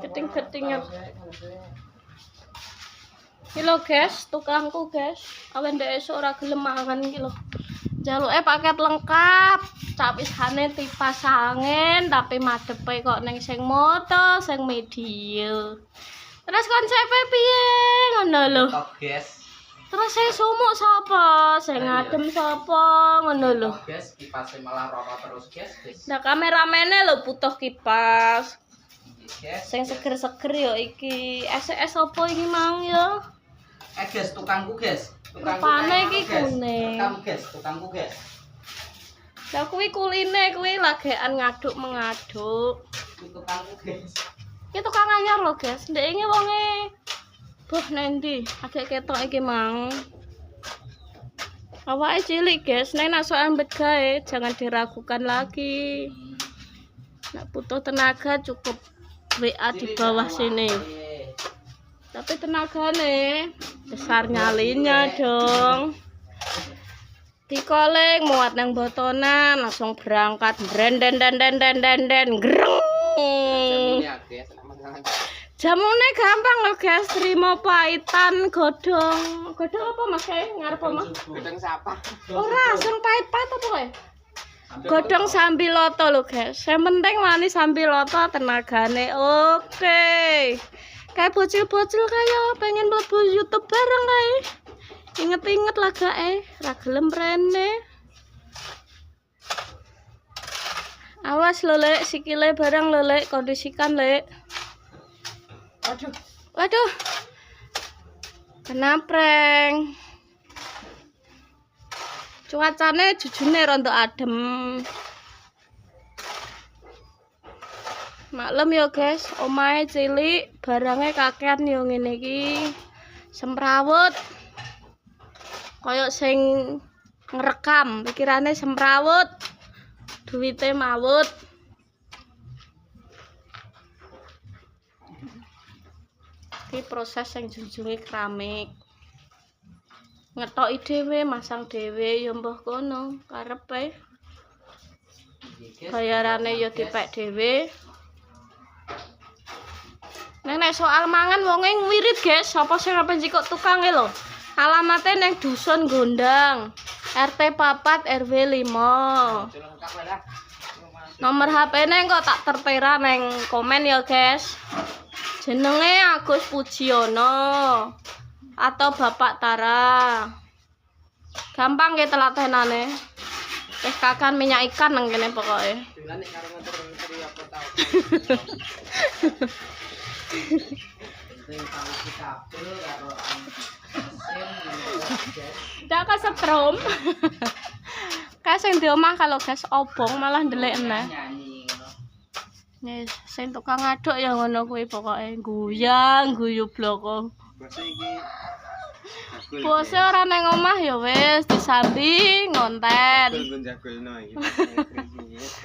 Keting-ketingan. Iki lho guys, tukangku guys. Awen ndek esuk ora gelem mangan iki lho. Jaluke paket lengkap. Capisane tipas angin tapi madepe kok ning sing moto, sing media. Terus konsepe piye ngono lho. Guys. Terus saya sumuk sapa? Sing ngadem sapa ngono lho. Guys, kipase malah rono terus guys. Nah, kameramene lho butuh kipas. Guys. Sing seger-seger ya iki. SS apa iki mang ya? Guys, tukangku guys. Rupane iki kuning. Tukangku guys. Lah kuwi kuline kuwi lagekan ngaduk-mengaduk. Tukangku guys. Iki tukang anyar lho guys. Ndek iki wonge boh nendi? Agak ketok iki mang. Awake cilik guys, nek nak sok ambet gawe jangan diragukan lagi. Nek butuh tenaga cukup WA di bawah sini. Tapi tenagane besar nyalinya dong. Dikoling muat nang botonan langsung berangkat brenden greng. Jamune gampang lho guys, trimo paitan godhong. Godhong apa Mas ngarep apa? Godhong sapa? Ora, sing pait-pait apa kowe? Godhong sambiloto lho guys. Yang penting wani sambiloto tenagane oke. Kayak bocil-bocil kaya pengen mlebu YouTube bareng kae. Inget-inget lagake, ra gelem rene. Awas lho Lek, sikile bareng lho Lek, kondisikan Lek. Waduh. Kena prank. Cuacane jujune rontok adem. Maklum ya guys, omahe cilik, barangnya kakean yo ngene iki. Semrawut. Kayak sing ngerekam, pikirane semrawut. Duwite mawut. Iki proses sing junjunge keramik. Ngetoki dhewe, masang dhewe ya mbah kono karepe. Bayarane ya dipek dhewe. Nek soal mangan wonge ngirit guys, sapa sing ape njikuk tukange lho. Alamate ning Dusun Gondang, RT 4 RW 5. Nomor HP-ne kok tak tertera neng komen ya guys. Jenenge Agus Pujiono atau Bapak Tara. Gampang ge telatenane. Wis kakan minyak ikan nang kene pokoke. Dak kesetrum. Kae sing di omah kalau gas obong malah ndelikne. Yes, sing tukang ngaduk ya ngono kuwi pokoke guyang guyu bloko. Bose ora nang omah ya wis disambi ngonten. Jagolno iki.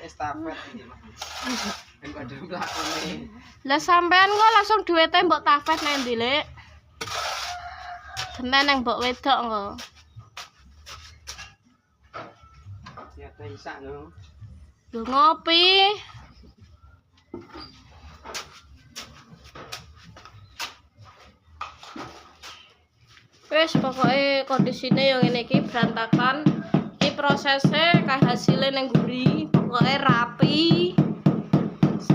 Estafet iki. Lah sampean kok langsung duwite mbok tafet nang ndi, Lek? Genen nang mbok wedok kok. Ya ta isak lho. Lho ngopi. Wes pokoknya kondisine yang ngene iki berantakan. Iki prosesnya kayak hasilnya nang guri, pokoknya rapi.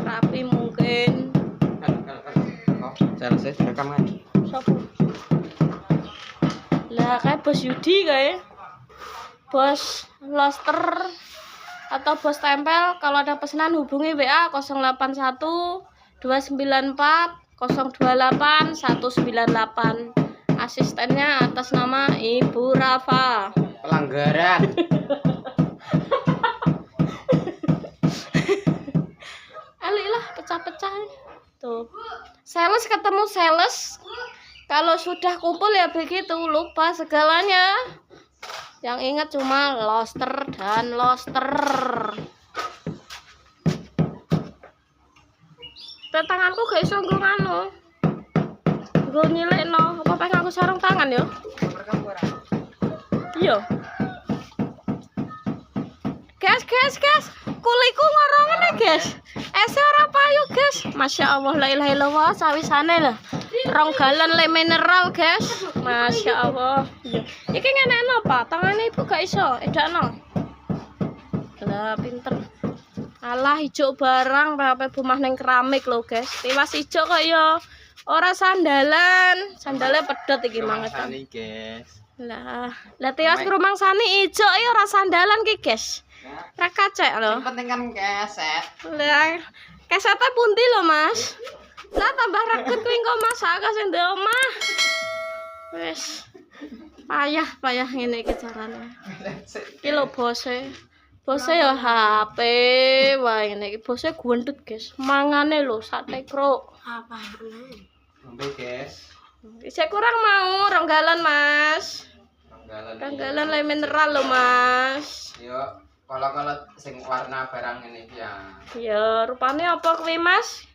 Rapi mungkin. Oh, selesai rekam kan. Sopo? Lah kayak Bos Yudi kayak. Bos Loster atau Bos Tempel, kalau ada pesanan hubungi WA 081 294 028 198. Asistennya atas nama Ibu Rafa. Pelanggaran. Alilah pecah-pecah. Tuh. Sales ketemu sales. Kalau sudah kumpul ya begitu, lupa segalanya. Yang ingat cuma loster dan loster. Tanganku gak iso nggo ngono. Nggo nyilekno, apa pengen aku sarung tangan yo? Iya. Guys, guys. Kuliku ngorongane, guys. Ese ora payu, guys. Masya Allah, la ilaha illallah, sawisane lho. 2 galon le mineral, guys. Masya Allah. Iki ngenekno apa? Tangane ibu gak iso, edakno. Lah, pinter. Alah, hijau barang, apa bumah neng keramik lho, guys. Tiwas hijau kok ya. Ora sandalan. Sandalnya pedot iki mangetan. Sani, guys. Lah tiwas rumang sani ijo iki ora sandalan ki, guys. Ra kacek lho. Yang penting kan keset. Lah kesete pundi lho, Mas? Lah tambah reget kuwi engko masak sing ndek omah. Wis. Payah ngene iki carane. Iki lho bose. Bose ya HP wae ngene iki. Bose gundut, guys. Mangane lho sate kruk. Apane? Sampai, guys. Isih kurang mau 2 galon, Mas. 2 galon le mineral lho, Mas. Yo, kalau sing warna barang ini ya. Ya, rupane apa kuwi, Mas?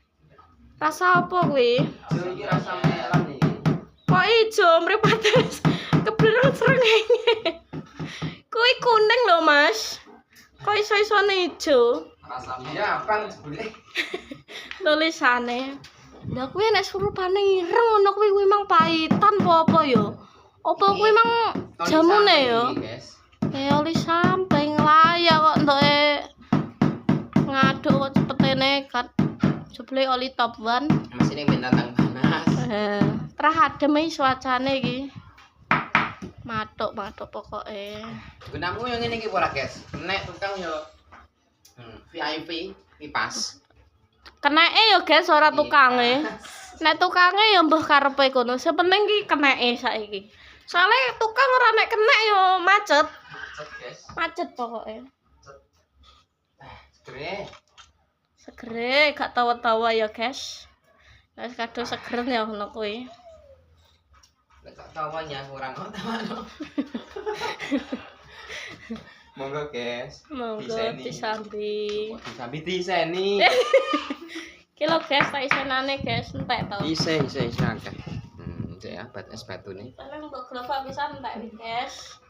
Rasa apa kuwi? Ijo iki rasa melon iki. Kok ijo mripate kebleren srengenge. Kuwi kuning lho, Mas. Kok iso-isone ijo? Rasa ya apa jebule? Tulisane. Lah kuwi nek surupane ireng ngono kuwi mang paitan apa ya? Apa kuwi mang jamune ya? Oli samping layak kok entuke ngaduk kok cepete nekat. Jebule oli top 1. Mesine bintang panas. Terah adem iki cuacane iki. Matuk pokoke. Gunamu yang ini iki ora, guys. Nek tukang yo VIP kipas. Keneke ya, guys, ora tukange. Nek tukange ya mbuh karepe kono. Sepenting ki keneke saiki. Soale tukang ora nek kenek yo macet. Macet, guys. Macet pokoke. Segere. Segere gak tawa-tawa ya, guys. Wis kado seger ya ngono kuwi. Lek tawanya kurang tawano. Monggo, guys. Monggo disambi. Disambi diseni. Ki lho, guys, tak isenane, guys, entek to. Ise akeh. Ya, es batu nih. Paling mbok glova pisan entek iki, guys.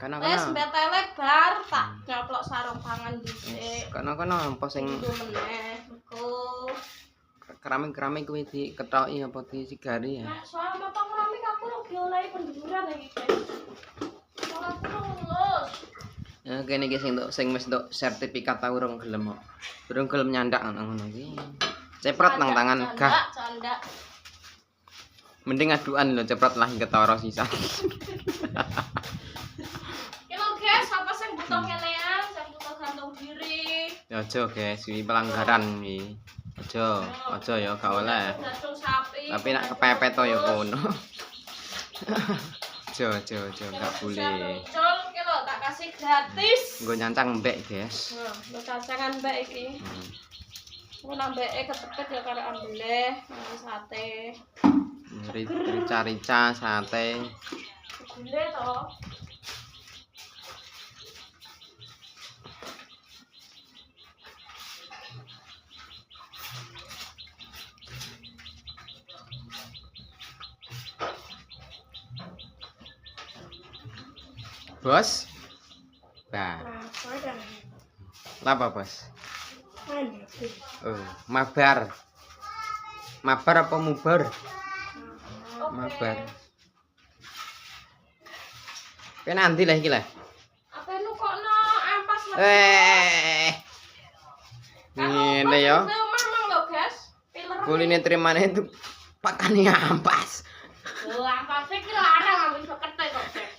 Kana Wis mbetele bar tak nyoplok sarung pangan dhisik. Kana apa sing meneh. Engko keramik kuwi diketoki apa disigari ya? Nah, soal motong keramik aku lagi olehi penduduran iki, guys. Ora lulus. Ya kene iki sing wis entuk sertifikat ta urung gelem kok. Urung gelem nyandak ngono iki. Cepret nang tangan gah. Candak. Mending aduan lho cepret lah ketara sisa. Ki lho, guys, apa sing butuh kelean, sing butuh gantung diri. Ya aja guys, iki pelanggaran iki. Aja ya gak oleh. Gantung sapi. Tapi nak kepepet to ya kono. Aja gak boleh. Muncul ki lho tak kasih gratis. Nggo nyancang mbek, guys. Nah, lho cancangan mbak iki. Aku nambeke ketepet ya karo ambeleh, nang sate. Rica sate. Gule to. Bos. Nah, lapa bos? Oh, mabar. Mabar apa mubar? Mabar. Kene nanti lah iki lah. Apa nukokno ampas lho. Ngene ya. Mamang lho, guys. Piler. Kuline trimane itu pakane ampas. Lho, ampase ki larang aku iso ketek kok, guys.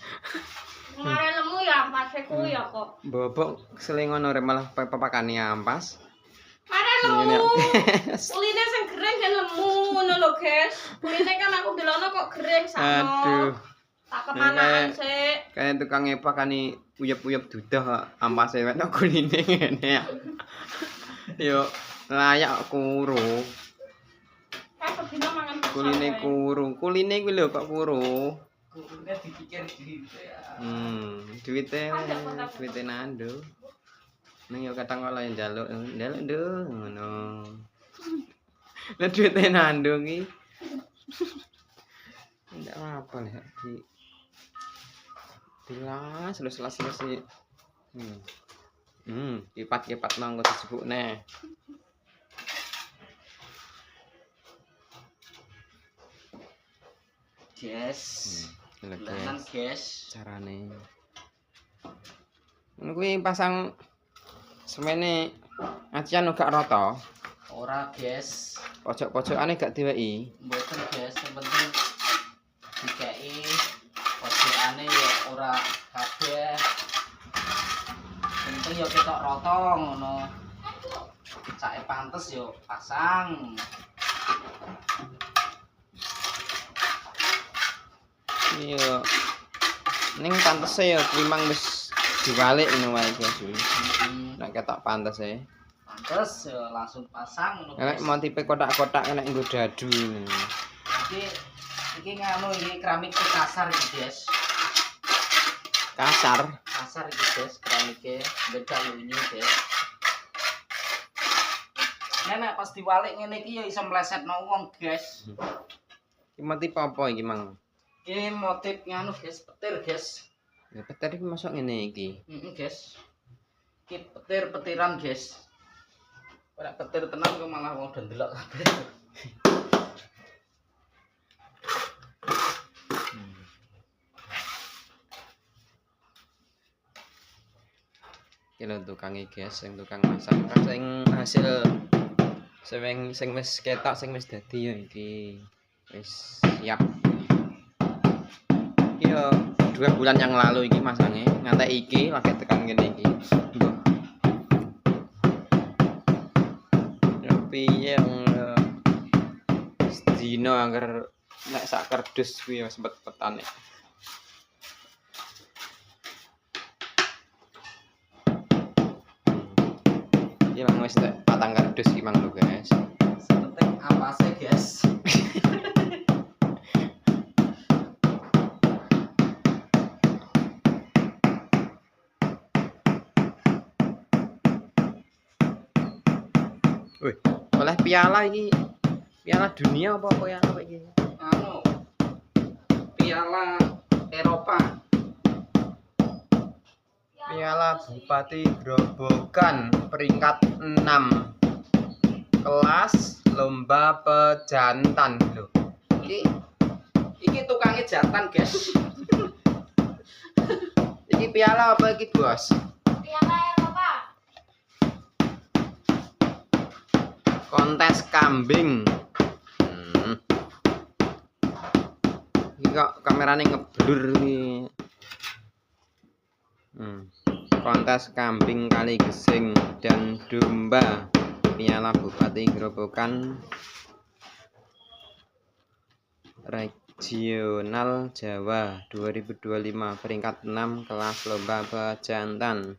Mare lemu ya ampase ku ya kok. Bobok selingono rek malah pakane ampas. Mare lemu. Kuline sing gering kan lemu ngono lho, guys. Kuline kan aku delono kok gering sakno. Aduh. Tak kemanaan sik. Kayak tukang pakane uyep-uyep dudah ampase wekno kuline ngene ya. Yo layak kuru. Kayak kedina mangan Kuline kuru. Kuline kuwi lho kok kuru. Kurune dipikir duwite nando. Ning yo kadang kala njaluk nduk ngono. Lah duwite nando iki. Ndak apa lek dilas sih. Kipat-kipat nang kok disebutne. Guys. Lho Tenan guys, guys. carane. Ngono kuwi pasang semene acian gak rata. Ora guys. Pojok-pojokane gak diweki. Mboten guys, yang penting dikei pojokane ya ora kabeh. Penting ya ketok rata ngono. Cake pantes yo pasang. Iya. Ning pantese ya kuwi mang wis diwalik ngono wae guys. Nek ketok pantese. Pantes ya langsung pasang ngono Nek guys. motife kotak-kotak nek nggo dadu. Iki nganu iki keramik kasar iki guys. Kasar. Kasar iki guys keramike beda lunyu guys. Nek pas diwalik ngene iki ya iso mlesetno wong guys. Iki motif apa iki mang? Iki motif nganu guys, petir guys. Ya petir iki mosok ngene iki. Guys. Iki petir-petiran guys. Ora petir tenan kok malah wong do ndelok kabeh. Iki lho tukange guys, sing tukang masak. Sing hasil sing wis ketok sing wis dadi ya iki. Wis siap. Iki yo 2 bulan yang lalu iki masange, ngantek iki lagi tekan kene iki. Mbah. Ya piye sedina angger nek sak kerdus kuwi wis petane. Iki mang wis tek patang kardus iki mang lho guys. Sepenting apa sih guys? Wih, oleh piala iki. Piala dunia apa piala iki? Anu Piala Eropa. Piala Bupati Grobogan peringkat 6. Kelas lomba pejantan lho. Iki tukangnya jantan guys. Iki piala apa iki, Bos? Piala Eropa. Kontes kambing. Iki kok kamerane ngeblur iki. Kontes kambing kali gesing dan domba Piala Bupati Grobogan Regional Jawa 2025 peringkat 6 kelas lomba pejantan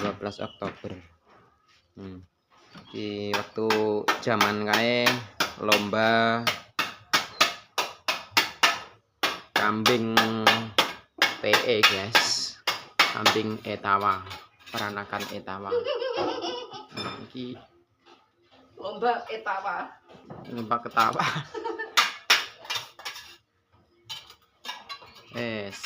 12 Oktober. Di waktu zaman kae lomba kambing PE guys, kambing etawa, peranakan etawa. Iki Lomba etawa. lomba ketawa. Yes.